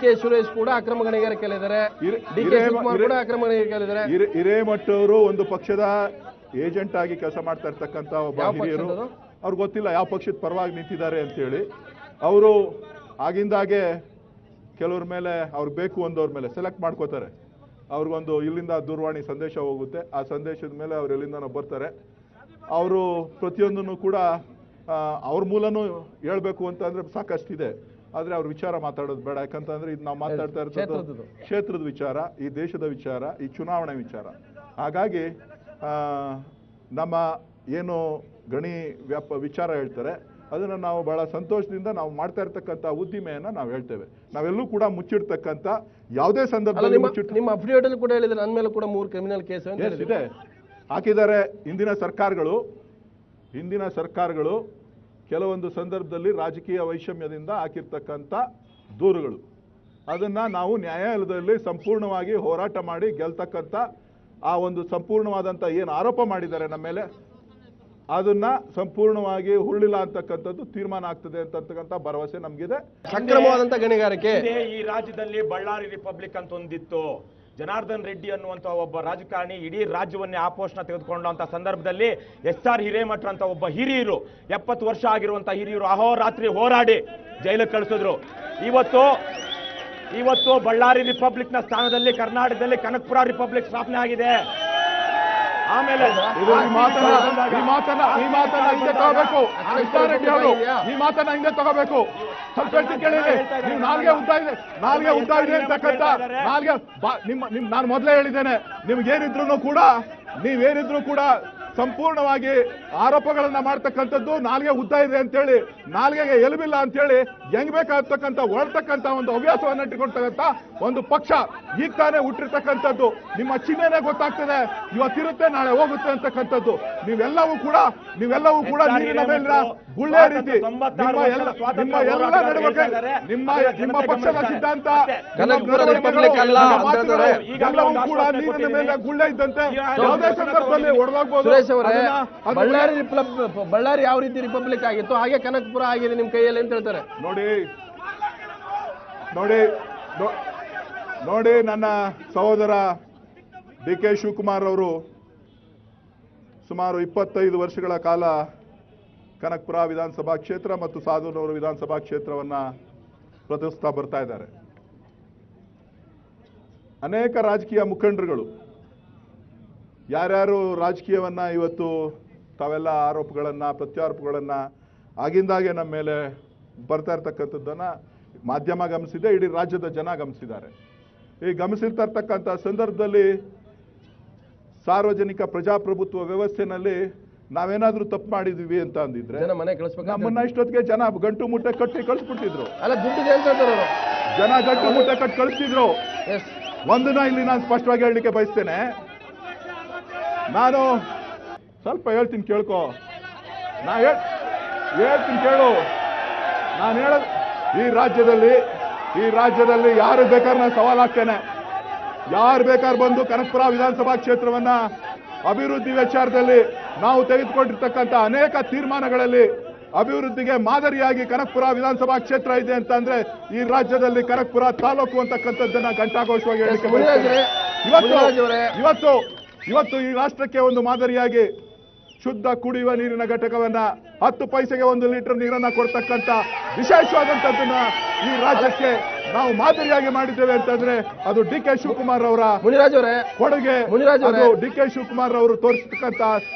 K Suresh ಕೂಡ ಅಕ್ರಮ ಗಣಿಗಾರಿಕೆಯಲ್ಲಿದ್ದಾರೆ, D K Shivakumar ಕೂಡ ಅಕ್ರಮ ಗಣಿಗಾರಿಕೆಯಲ್ಲಿದ್ದಾರೆ. ಹಿರೇಮಠವರು ಒಂದು ಪಕ್ಷದ ಏಜೆಂಟ್ ಆಗಿ ಕೆಲಸ ಮಾಡ್ತಾ ಇರ್ತಕ್ಕಂಥ ಒಬ್ಬ ಹಿರಿಯರು. ಅವ್ರಿಗೆ ಗೊತ್ತಿಲ್ಲ ಯಾವ ಪಕ್ಷದ ಪರವಾಗಿ ನಿಂತಿದ್ದಾರೆ ಅಂತೇಳಿ. ಅವರು ಆಗಿಂದಾಗೆ ಕೆಲವ್ರ ಮೇಲೆ ಅವ್ರಿಗೆ ಬೇಕು ಅಂದವ್ರ ಮೇಲೆ ಸೆಲೆಕ್ಟ್ ಮಾಡ್ಕೋತಾರೆ. ಅವ್ರಿಗೊಂದು ಇಲ್ಲಿಂದ ದೂರವಾಣಿ ಸಂದೇಶ ಹೋಗುತ್ತೆ, ಆ ಸಂದೇಶದ ಮೇಲೆ ಅವ್ರು ಎಲ್ಲಿಂದನೋ ಬರ್ತಾರೆ. ಅವರು ಪ್ರತಿಯೊಂದನ್ನು ಕೂಡ ಅವ್ರ ಮೂಲನೂ ಹೇಳ್ಬೇಕು ಅಂತಂದ್ರೆ ಸಾಕಷ್ಟಿದೆ, ಆದರೆ ಅವ್ರ ವಿಚಾರ ಮಾತಾಡೋದು ಬೇಡ. ಯಾಕಂತಂದ್ರೆ ಇದು ನಾವು ಮಾತಾಡ್ತಾ ಇರ್ತದ್ದು ಕ್ಷೇತ್ರದ ವಿಚಾರ, ಈ ದೇಶದ ವಿಚಾರ, ಈ ಚುನಾವಣೆ ವಿಚಾರ. ಹಾಗಾಗಿ ನಮ್ಮ ಏನು ಗಣಿ ವಿಚಾರ ಹೇಳ್ತಾರೆ ಅದನ್ನು ನಾವು ಬಹಳ ಸಂತೋಷದಿಂದ ನಾವು ಮಾಡ್ತಾ ಇರ್ತಕ್ಕಂಥ ಉದ್ದಿಮೆಯನ್ನು ನಾವು ಹೇಳ್ತೇವೆ. ನಾವೆಲ್ಲೂ ಕೂಡ ಮುಚ್ಚಿಡ್ತಕ್ಕಂಥ ಯಾವುದೇ ಸಂದರ್ಭದಲ್ಲಿ ನಿಮ್ಮ ಅಫಿಡೇವಿಟ್ ಅಲ್ಲಿ ಕೂಡ ಹೇಳಿದ್ರೆ ನನ್ನ ಮೇಲೆ ಕೂಡ 3 ಕ್ರಿಮಿನಲ್ ಕೇಸ್ ಇದೆ ಹಾಕಿದ್ದಾರೆ. ಹಿಂದಿನ ಸರ್ಕಾರಗಳು ಕೆಲವೊಂದು ಸಂದರ್ಭದಲ್ಲಿ ರಾಜಕೀಯ ವೈಷಮ್ಯದಿಂದ ಹಾಕಿರ್ತಕ್ಕಂಥ ದೂರುಗಳು, ಅದನ್ನು ನಾವು ನ್ಯಾಯಾಲಯದಲ್ಲಿ ಸಂಪೂರ್ಣವಾಗಿ ಹೋರಾಟ ಮಾಡಿ ಗೆಲ್ತಕ್ಕಂಥ ಆ ಒಂದು ಸಂಪೂರ್ಣವಾದಂಥ ಏನು ಆರೋಪ ಮಾಡಿದ್ದಾರೆ ನಮ್ಮ ಮೇಲೆ ಅದನ್ನ ಸಂಪೂರ್ಣವಾಗಿ ಹುರುಳಿಲ್ಲ ಅಂತಕ್ಕಂಥದ್ದು ತೀರ್ಮಾನ ಆಗ್ತದೆ ಅಂತಕ್ಕಂಥ ಭರವಸೆ ನಮಗಿದೆ. ಅಕ್ರಮವಾದಂಥ ಗಣಿಗಾರಿಕೆ ಈ ರಾಜ್ಯದಲ್ಲಿ ಬಳ್ಳಾರಿ ರಿಪಬ್ಲಿಕ್ ಅಂತ ಒಂದಿತ್ತು. ಜನಾರ್ದನ್ ರೆಡ್ಡಿ ಅನ್ನುವಂಥ ಒಬ್ಬ ರಾಜಕಾರಣಿ ಇಡೀ ರಾಜ್ಯವನ್ನೇ ಆಪೋಷಣ ತೆಗೆದುಕೊಂಡಂತ ಸಂದರ್ಭದಲ್ಲಿ SR ಹಿರೇಮಠ ಅಂತ ಒಬ್ಬ ಹಿರಿಯರು 70 ವರ್ಷ ಆಗಿರುವಂತ ಹಿರಿಯರು ಅಹೋರಾತ್ರಿ ಹೋರಾಡಿ ಜೈಲಿಗೆ ಕಳಿಸಿದ್ರು. ಇವತ್ತು ಬಳ್ಳಾರಿ ರಿಪಬ್ಲಿಕ್ ನ ಸ್ಥಾನದಲ್ಲಿ ಕರ್ನಾಟಕದಲ್ಲಿ ಕನಕಪುರ ರಿಪಬ್ಲಿಕ್ ಸ್ಥಾಪನೆ ಆಗಿದೆ. ಆಮೇಲೆ ಈ ಮಾತನ್ನ ಹಿಂದೆ ತಗೋಬೇಕು. ಸ್ವಲ್ಪ ಕೇಳಿದ್ರೆ ನೀವು ನಾಲ್ಗೆ ಉದ್ದ ಇದೆ ಅಂತಕ್ಕಂಥ ನಾನು ಮೊದಲೇ ಹೇಳಿದ್ದೇನೆ, ನೀವೇನಿದ್ರು ಕೂಡ ಸಂಪೂರ್ಣವಾಗಿ ಆರೋಪಗಳನ್ನ ಮಾಡ್ತಕ್ಕಂಥದ್ದು ನಾಲ್ಗೆ ಉದ್ದ ಇದೆ ಅಂತೇಳಿ, ನಾಲ್ಗೆಗೆ ಎಲುಬಿಲ್ಲ ಅಂತೇಳಿ ಹೆಂಗ್ ಬೇಕಾಗ್ತಕ್ಕಂಥ ಹೊರತಕ್ಕಂಥ ಒಂದು ಹವ್ಯಾಸವನ್ನು ಇಟ್ಟುಕೊಳ್ತಕ್ಕಂಥ ಒಂದು ಪಕ್ಷ ಈಗ ತಾನೇ ಹುಟ್ಟಿರ್ತಕ್ಕಂಥದ್ದು. ನಿಮ್ಮ ಚಿಹ್ನೆನೇ ಗೊತ್ತಾಗ್ತದೆ, ಇವತ್ತಿರುತ್ತೆ ನಾಳೆ ಹೋಗುತ್ತೆ ಅಂತಕ್ಕಂಥದ್ದು. ನೀವೆಲ್ಲವೂ ಕೂಡ ನೀರಿನ ಮೇಲಿನ ಗುಳ್ಳೆ ರೀತಿ ನಿಮ್ಮ ಎಲ್ಲ ನಡವಳಿಕೆ, ನಿಮ್ಮ ಪಕ್ಷದ ಸಿದ್ಧಾಂತ ಎಲ್ಲವೂ ಕೂಡ ನೀರಿನ ಮೇಲೆ ಗುಳ್ಳೆ ಇದ್ದಂತೆ ಯಾವುದೇ ಸಂದರ್ಭದಲ್ಲಿ ಹೊಡೆದಾಗಬಹುದು. ಬಳ್ಳಾರಿ ಯಾವ ರೀತಿ ರಿಪಬ್ಲಿಕ್ ಆಗಿತ್ತು ಹಾಗೆ ಕನಕಪುರ ಆಗಿದೆ ನಿಮ್ ಕೈಯಲ್ಲಿ ಅಂತ ಹೇಳ್ತಾರೆ. ನೋಡಿ ನನ್ನ ಸಹೋದರ DK ಶಿವಕುಮಾರ್ ಅವರು ಸುಮಾರು 25 ವರ್ಷಗಳ ಕಾಲ ಕನಕಪುರ ವಿಧಾನಸಭಾ ಕ್ಷೇತ್ರ ಮತ್ತು ಸಾಧನೂರು ವಿಧಾನಸಭಾ ಕ್ಷೇತ್ರವನ್ನ ಪ್ರತಿನಿಧಿಸ್ತಾ ಬರ್ತಾ ಇದ್ದಾರೆ. ಅನೇಕ ರಾಜಕೀಯ ಮುಖಂಡರುಗಳು ಯಾರ್ಯಾರು ರಾಜಕೀಯವನ್ನ ಇವತ್ತು ತಾವೆಲ್ಲ ಆರೋಪಗಳನ್ನ ಪ್ರತ್ಯಾರೋಪಗಳನ್ನ ಆಗಿಂದಾಗೆ ನಮ್ಮ ಮೇಲೆ ಬರ್ತಾ ಇರ್ತಕ್ಕಂಥದ್ದನ್ನ ಮಾಧ್ಯಮ ಗಮನಿಸಿದೆ, ಇಡೀ ರಾಜ್ಯದ ಜನ ಗಮನಿಸಿದ್ದಾರೆ. ಈ ಗಮನಿಸಿರ್ತಾ ಇರ್ತಕ್ಕಂಥ ಸಂದರ್ಭದಲ್ಲಿ ಸಾರ್ವಜನಿಕ ಪ್ರಜಾಪ್ರಭುತ್ವ ವ್ಯವಸ್ಥೆನಲ್ಲಿ ನಾವೇನಾದ್ರೂ ತಪ್ಪು ಮಾಡಿದ್ವಿ ಅಂತ ಅಂದಿದ್ರೆ ನಮ್ಮನ್ನ ಇಷ್ಟೊತ್ತಿಗೆ ಜನ ಗಂಟು ಮುಟ್ಟೆ ಕಟ್ಟಿ ಕಳಿಸ್ಬಿಟ್ಟಿದ್ರು. ಜನ ಗಂಟು ಮುಟ್ಟೆ ಕಟ್ಟಿ ಕಳಿಸ್ತಿದ್ರು. ಒಂದನ್ನ ಇಲ್ಲಿ ನಾನು ಸ್ಪಷ್ಟವಾಗಿ ಹೇಳಲಿಕ್ಕೆ ಬಯಸ್ತೇನೆ. ನಾನು ಸ್ವಲ್ಪ ಹೇಳ್ತೀನಿ ಕೇಳ್ಕೊ, ಹೇಳ್ತೀನಿ ಕೇಳು. ನಾನು ಹೇಳೋದು ಈ ರಾಜ್ಯದಲ್ಲಿ ಯಾರು ಬೇಕಾದ್ರೆ ನಾನು ಸವಾಲ್ ಹಾಕ್ತೇನೆ, ಯಾರು ಬೇಕಾದ್ರೆ ಬಂದು ಕನಕಪುರ ವಿಧಾನಸಭಾ ಕ್ಷೇತ್ರವನ್ನ ಅಭಿವೃದ್ಧಿ ವಿಚಾರದಲ್ಲಿ ನಾವು ತೆಗೆದುಕೊಂಡಿರ್ತಕ್ಕಂಥ ಅನೇಕ ತೀರ್ಮಾನಗಳಲ್ಲಿ ಅಭಿವೃದ್ಧಿಗೆ ಮಾದರಿಯಾಗಿ ಕನಕಪುರ ವಿಧಾನಸಭಾ ಕ್ಷೇತ್ರ ಇದೆ ಅಂತ ಅಂದ್ರೆ ಈ ರಾಜ್ಯದಲ್ಲಿ ಕನಕಪುರ ತಾಲೂಕು ಅಂತಕ್ಕಂಥದ್ದನ್ನ ಘಂಟಾಘೋಷವಾಗಿ ಹೇಳಿಕೆ ಬಯಸ್ತೇನೆ. ಇವತ್ತು ಈ ರಾಷ್ಟ್ರಕ್ಕೆ ಒಂದು ಮಾದರಿಯಾಗಿ ಶುದ್ಧ ಕುಡಿಯುವ ನೀರಿನ ಘಟಕವನ್ನ 10 ಪೈಸೆಗೆ 1 ಲೀಟರ್ ನೀರನ್ನ ಕೊಡ್ತಕ್ಕಂಥ ವಿಶೇಷವಾದಂತದ್ದನ್ನ ಈ ರಾಜ್ಯಕ್ಕೆ ನಾವು ಮಾದರಿಯಾಗಿ ಮಾಡಿದ್ದೇವೆ ಅಂತಂದ್ರೆ ಅದು DK ಶಿವಕುಮಾರ್ ಅವರ ಕೊಡುಗೆ. DK ಶಿವಕುಮಾರ್ ಅವರು ತೋರಿಸತಕ್ಕಂಥ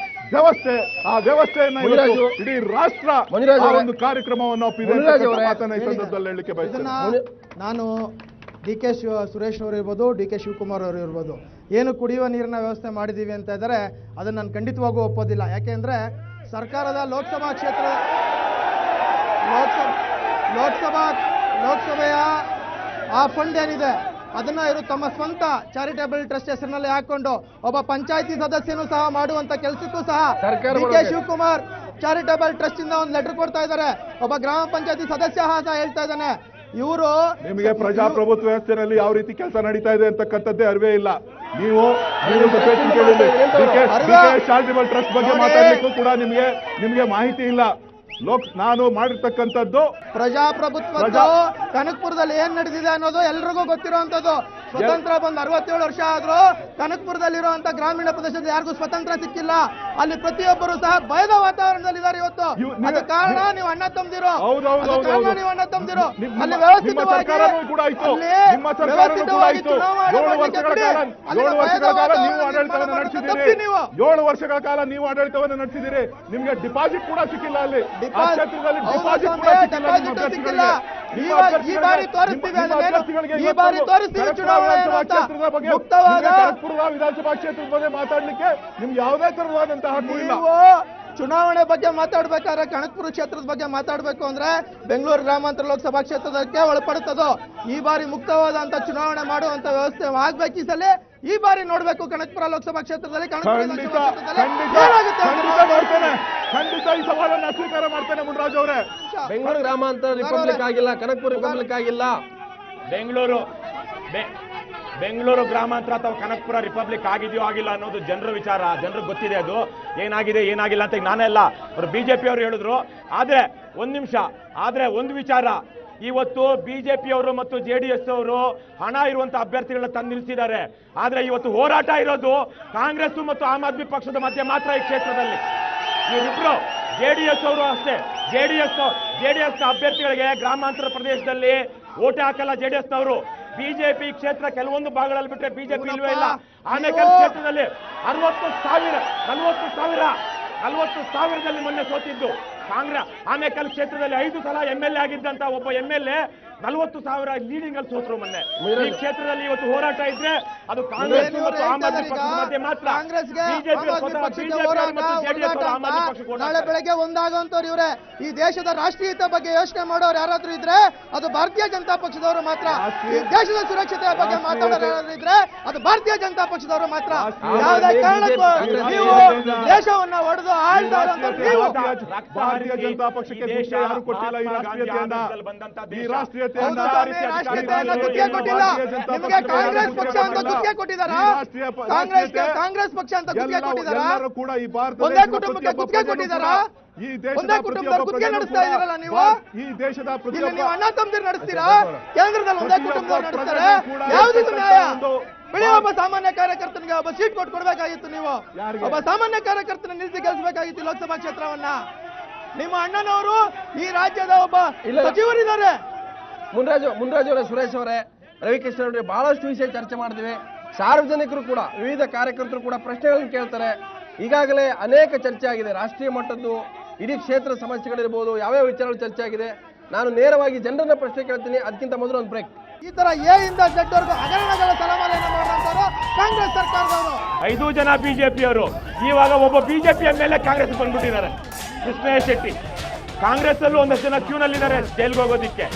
ವ್ಯವಸ್ಥೆ, ಆ ವ್ಯವಸ್ಥೆಯನ್ನ ಇಡೀ ರಾಷ್ಟ್ರ ಒಂದು ಕಾರ್ಯಕ್ರಮವನ್ನು ಒಪ್ಪಿದೆ ಮಾತನ್ನ ಈ ಸಂದರ್ಭದಲ್ಲಿ ಹೇಳಲಿಕ್ಕೆ ಬಯಸ್ತೇನೆ. ನಾನು DK ಸುರೇಶ್ ಅವರು ಇರ್ಬೋದು, DK ಶಿವಕುಮಾರ್ ಅವರು ಇರ್ಬೋದು, ಏನು ಕುಡಿಯುವ ನೀರಿನ ವ್ಯವಸ್ಥೆ ಮಾಡಿದ್ದೀವಿ ಅಂತ ಇದ್ದಾರೆ ಅದನ್ನು ನಾನು ಖಂಡಿತವಾಗೂ ಒಪ್ಪೋದಿಲ್ಲ. ಯಾಕೆಂದರೆ ಸರ್ಕಾರದ ಲೋಕಸಭೆಯ ಆ ಫಂಡ್ ಏನಿದೆ ಅದನ್ನು ಇವರು ತಮ್ಮ ಸ್ವಂತ ಚಾರಿಟೇಬಲ್ ಟ್ರಸ್ಟ್ ಹೆಸರಿನಲ್ಲಿ ಹಾಕೊಂಡು ಒಬ್ಬ ಪಂಚಾಯತಿ ಸದಸ್ಯನೂ ಸಹ ಮಾಡುವಂಥ ಕೆಲಸಕ್ಕೂ ಸಹ DK ಶಿವಕುಮಾರ್ ಚಾರಿಟೇಬಲ್ ಟ್ರಸ್ಟ್ ಇಂದ ಒಂದು ಲೆಟರ್ ಕೊಡ್ತಾ ಇದ್ದಾರೆ. ಒಬ್ಬ ಗ್ರಾಮ ಪಂಚಾಯತಿ ಸದಸ್ಯ ಸಹ ಹೇಳ್ತಾ ಇದ್ದಾನೆ ಇವರು ನಿಮಗೆ ಪ್ರಜಾಪ್ರಭುತ್ವ ವ್ಯವಸ್ಥೆಯಲ್ಲಿ ಯಾವ ರೀತಿ ಕೆಲಸ ನಡೀತಾ ಇದೆ ಅಂತಕ್ಕಂಥದ್ದೇ ಅರಿವೇ ಇಲ್ಲ. ನೀವು ಚಾರಿಟೇಬಲ್ ಟ್ರಸ್ಟ್ ಬಗ್ಗೆ ಮಾತಾಡಲಿಕ್ಕೂ ಕೂಡ ನಿಮಗೆ ಮಾಹಿತಿ ಇಲ್ಲ. ನಾನು ಮಾಡಿರ್ತಕ್ಕಂಥದ್ದು ಪ್ರಜಾಪ್ರಭುತ್ವ ಕನಕಪುರದಲ್ಲಿ ಏನ್ ನಡೆದಿದೆ ಅನ್ನೋದು ಎಲ್ರಿಗೂ ಗೊತ್ತಿರುವಂತದ್ದು. ಸ್ವತಂತ್ರ ಬಂದ್ 67 ವರ್ಷ ಆದ್ರೂ ಕನಕಪುರದಲ್ಲಿರುವಂತ ಗ್ರಾಮೀಣ ಪ್ರದೇಶದಲ್ಲಿ ಯಾರಿಗೂ ಸ್ವತಂತ್ರ ಸಿಕ್ಕಿಲ್ಲ. ಅಲ್ಲಿ ಪ್ರತಿಯೊಬ್ಬರು ಸಹ ಭಯದ ವಾತಾವರಣದಲ್ಲಿದ್ದಾರೆ ಇವತ್ತು. ಅದ ಕಾರಣ ನೀವು ಅಣ್ಣ ತಮ್ಮದಿರು, ನೀವು ಅಣ್ಣ ತಮ್ಮದಿರು ಅಲ್ಲಿ ವ್ಯವಸ್ಥಿತವಾಗಿ ನೀವು 7 ವರ್ಷಗಳ ಕಾಲ ನೀವು ಆಡಳಿತವನ್ನು ನಡೆಸಿದ್ದೀರಿ. ನಿಮ್ಗೆ ಡಿಪಾಸಿಟ್ ಕೂಡ ಸಿಕ್ಕಿಲ್ಲ. ಅಲ್ಲಿ ಸಿಕ್ಕಿಲ್ಲ. ಈ ಬಾರಿ ತೋರಿಸ್ತೀವಿ, ಈ ಬಾರಿ ತೋರಿಸ್ತೀವಿ ಚುನಾವಣೆ ಮುಕ್ತವಾದ ವಿಧಾನಸಭಾ ಕ್ಷೇತ್ರದ ಬಗ್ಗೆ ಮಾತಾಡ್ಲಿಕ್ಕೆ ನಿಮ್ಗೆ ಯಾವುದೇ ತರವಾದಂತಹ ಹಕ್ಕು ಇಲ್ಲ. ಚುನಾವಣೆ ಬಗ್ಗೆ ಮಾತಾಡ್ಬೇಕಾದ್ರೆ ಕನಕಪುರ ಕ್ಷೇತ್ರದ ಬಗ್ಗೆ ಮಾತಾಡ್ಬೇಕು ಅಂದ್ರೆ ಬೆಂಗಳೂರು ಗ್ರಾಮಾಂತರ ಲೋಕಸಭಾ ಕ್ಷೇತ್ರಕ್ಕೆ ಒಳಪಡುತ್ತದೋ. ಈ ಬಾರಿ ಮುಕ್ತವಾದಂತ ಚುನಾವಣೆ ಮಾಡುವಂತ ವ್ಯವಸ್ಥೆ ಆಗ್ಬೇಕು. ಈ ಸಲ ಈ ಬಾರಿ ನೋಡ್ಬೇಕು ಕನಕಪುರ ಲೋಕಸಭಾ ಕ್ಷೇತ್ರದಲ್ಲಿ ಖಂಡಿತ ಈ ಸವಾಲನ್ನು ಸ್ವೀಕಾರ ಮಾಡ್ತೇನೆ ಮುನ್ರಾಜ್ ಅವರೇ. ಬೆಂಗಳೂರು ಗ್ರಾಮಾಂತರ ರಿಪಬ್ಲಿಕ್ ಆಗಿಲ್ಲ, ಕನಕಪುರ ರಿಪಬ್ಲಿಕ್ ಆಗಿಲ್ಲ. ಬೆಂಗಳೂರು ಗ್ರಾಮಾಂತರ ಅಥವಾ ಕನಕಪುರ ರಿಪಬ್ಲಿಕ್ ಆಗಿದೆಯೋ ಆಗಿಲ್ಲ ಅನ್ನೋದು ಜನರ ವಿಚಾರ. ಜನರಿಗೆ ಗೊತ್ತಿದೆ ಅದು ಏನಾಗಿದೆ ಏನಾಗಿಲ್ಲ ಅಂತ. ನಾನೇ ಅಲ್ಲ, ಅವರು ಬಿಜೆಪಿ ಅವರು ಹೇಳಿದ್ರು. ಆದ್ರೆ ಒಂದ್ ನಿಮಿಷ, ಆದ್ರೆ ಒಂದು ವಿಚಾರ, ಇವತ್ತು ಬಿಜೆಪಿಯವರು ಮತ್ತು JDS ಅವರು ಹಣ ಇರುವಂತ ಅಭ್ಯರ್ಥಿಗಳನ್ನ ತಂದು ನಿಲ್ಲಿಸಿದ್ದಾರೆ. ಆದ್ರೆ ಇವತ್ತು ಹೋರಾಟ ಇರೋದು ಕಾಂಗ್ರೆಸ್ ಮತ್ತು ಆಮ್ ಆದ್ಮಿ ಪಕ್ಷದ ಮಧ್ಯೆ ಮಾತ್ರ ಈ ಕ್ಷೇತ್ರದಲ್ಲಿ. ಇವರಿಬ್ರು JDS ಅವರು ಅಷ್ಟೇ, JDS ನ ಅಭ್ಯರ್ಥಿಗಳಿಗೆ ಗ್ರಾಮಾಂತರ ಪ್ರದೇಶದಲ್ಲಿ ಓಟೆ ಹಾಕಲ್ಲ JDS ನವರು. ಬಿಜೆಪಿ ಕ್ಷೇತ್ರ ಕೆಲವೊಂದು ಭಾಗಗಳಲ್ಲಿ ಬಿಟ್ಟರೆ ಬಿಜೆಪಿ ಇಲ್ವೇ ಇಲ್ಲ. ಆನೇಕಲ್ ಕ್ಷೇತ್ರದಲ್ಲಿ 40 ಸಾವಿರದಲ್ಲಿ ಮೊನ್ನೆ ಸೋತಿದ್ದು ಕಾಂಗ್ರೆಸ್. ಆನೇಕಲ್ ಕ್ಷೇತ್ರದಲ್ಲಿ 5 ಸಲ MLA ಆಗಿದ್ದಂತ ಒಬ್ಬ MLA 40,000 ಲೀಡಿಂಗ್ ಅಲ್ಲಿ ಸೋತರು ಮೊನ್ನೆ. ಈ ಕ್ಷೇತ್ರದಲ್ಲಿ ಇವತ್ತು ಹೋರಾಟ ಇದ್ರೆ ಅದು ಕಾಂಗ್ರೆಸ್ ಮತ್ತು ಆಮ್ ಆದ್ಮಿ ಪಕ್ಷದ ಮಧ್ಯೆ ಮಾತ್ರ. ನಾಳೆ ಬೆಳಗ್ಗೆ ಒಂದಾಗುವಂತವ್ರು ಇವರೇ. ಈ ದೇಶದ ರಾಷ್ಟ್ರೀಯತೆ ಬಗ್ಗೆ ಯೋಚನೆ ಮಾಡೋರು ಯಾರಾದ್ರೂ ಇದ್ರೆ ಅದು ಭಾರತೀಯ ಜನತಾ ಪಕ್ಷದವರು ಮಾತ್ರ. ಈ ದೇಶದ ಸುರಕ್ಷತೆಯ ಬಗ್ಗೆ ಮಾತಾಡೋರು ಯಾರಾದ್ರೂ ಇದ್ರೆ ಅದು ಭಾರತೀಯ ಜನತಾ ಪಕ್ಷದವರು ಮಾತ್ರ. ಯಾವುದೇ ಕಾರಣಕ್ಕೂ ನೀವು ದೇಶವನ್ನ ಒಡೆದು ಆಳ್ತಾ ಭಾರತೀಯ ಜನತಾ ಪಕ್ಷಕ್ಕೆ ಯಾರು ಕೊಟ್ಟಿಲ್ಲ ಈ ರಾಷ್ಟ್ರೀಯತೆಯನ್ನ. ಈ ರಾಷ್ಟ್ರೀಯತೆಯನ್ನ ಕೊಟ್ಟಿಲ್ಲ. ನಿಮಗೆ ಕಾಂಗ್ರೆಸ್ ಪಕ್ಷ ಅಂತ ಗುತ್ತಿಗೆ ಕೊಟ್ಟಿದ್ದಾರಾ? ಕಾಂಗ್ರೆಸ್ ಪಕ್ಷ ಅಂತ ಗುತ್ತಿಗೆ ಕೊಟ್ಟಿದ್ದಾರಾ? ಕೂಡ ಈ ಭಾರತ ಒಂದೇ ಕುಟುಂಬಕ್ಕೆ ಗುತ್ತಿಗೆ ಕೊಟ್ಟಿದ್ದಾರಾ? ಈ ದೇಶದ ಒಂದೇ ಕುಟುಂಬದ ಗುತ್ತಿಗೆ ನಡೆಸ್ತಾ ಇದ್ದೀರಲ್ಲ ನೀವು. ಈ ದೇಶದ ನೀವು ಅಣ್ಣ ತಮ್ಮದಿರು ನಡೆಸ್ತೀರಾ? ಕೇಂದ್ರದಲ್ಲಿ ಒಂದೇ ಕುಟುಂಬದವ್ರು ನಡೆಸ್ತಾರೆ. ಯಾವ್ದು ನ್ಯಾಯ? ಬೆಳೆ ಒಬ್ಬ ಸಾಮಾನ್ಯ ಕಾರ್ಯಕರ್ತನಿಗೆ ಒಬ್ಬ ಸೀಟ್ ಕೊಟ್ಕೊಡ್ಬೇಕಾಗಿತ್ತು. ನೀವು ಒಬ್ಬ ಸಾಮಾನ್ಯ ಕಾರ್ಯಕರ್ತನ ನಿಲ್ಲಿಸಿ ಗೆಲ್ಲಿಸಬೇಕಾಗಿತ್ತು ಲೋಕಸಭಾ ಕ್ಷೇತ್ರವನ್ನ. ನಿಮ್ಮ ಅಣ್ಣನವರು ಈ ರಾಜ್ಯದ ಒಬ್ಬ ಸಚಿವರಿದ್ದಾರೆ. ಮುನ್ರಾಜ್ ಅವರೇ, ಸುರೇಶ್ ಅವರೇ, ರವಿಕೃಷ್ಣ ಅವರೇ, ಬಹಳಷ್ಟು ವಿಷಯ ಚರ್ಚೆ ಮಾಡಿದ್ವಿ. ಸಾರ್ವಜನಿಕರು ಕೂಡ, ವಿವಿಧ ಕಾರ್ಯಕರ್ತರು ಕೂಡ ಪ್ರಶ್ನೆಗಳನ್ನು ಕೇಳ್ತಾರೆ. ಈಗಾಗಲೇ ಅನೇಕ ಚರ್ಚೆ ಆಗಿದೆ, ರಾಷ್ಟ್ರೀಯ ಮಟ್ಟದ್ದು, ಇಡೀ ಕ್ಷೇತ್ರ ಸಮಸ್ಯೆಗಳಿರ್ಬೋದು, ಯಾವ್ಯಾವ ವಿಚಾರಗಳು ಚರ್ಚೆ ಆಗಿದೆ. ನಾನು ನೇರವಾಗಿ ಜನರನ್ನ ಪ್ರಶ್ನೆ ಕೇಳ್ತೀನಿ. ಅದಕ್ಕಿಂತ ಮೊದಲು ಒಂದು ಬ್ರೇಕ್. ಈ ತರ ಎ ಇಂದ ಝೆಡ್ ವರೆಗೂ ಹಗರಣಗಳ ತಲೆಮಾಲೆಯನ್ನು ಮಾಡುವಂತವರು ಕಾಂಗ್ರೆಸ್ ಸರ್ಕಾರದವರು. 5 ಜನ ಬಿಜೆಪಿಯವರು. ಇವಾಗ ಒಬ್ಬ ಬಿಜೆಪಿ ಮೇಲೆ ಕಾಂಗ್ರೆಸ್ ಬಂದ್ಬಿಟ್ಟಿದ್ದಾರೆ. ಕೃಷ್ಣಯ್ಯ ಶೆಟ್ಟಿ. ಕಾಂಗ್ರೆಸ್ ಅಲ್ಲೂ ಒಂದಷ್ಟು ಜನ ಕ್ಯೂನಲ್ಲಿದ್ದಾರೆ ಜೈಲ್ಗೆ ಹೋಗೋದಿಕ್ಕೆ.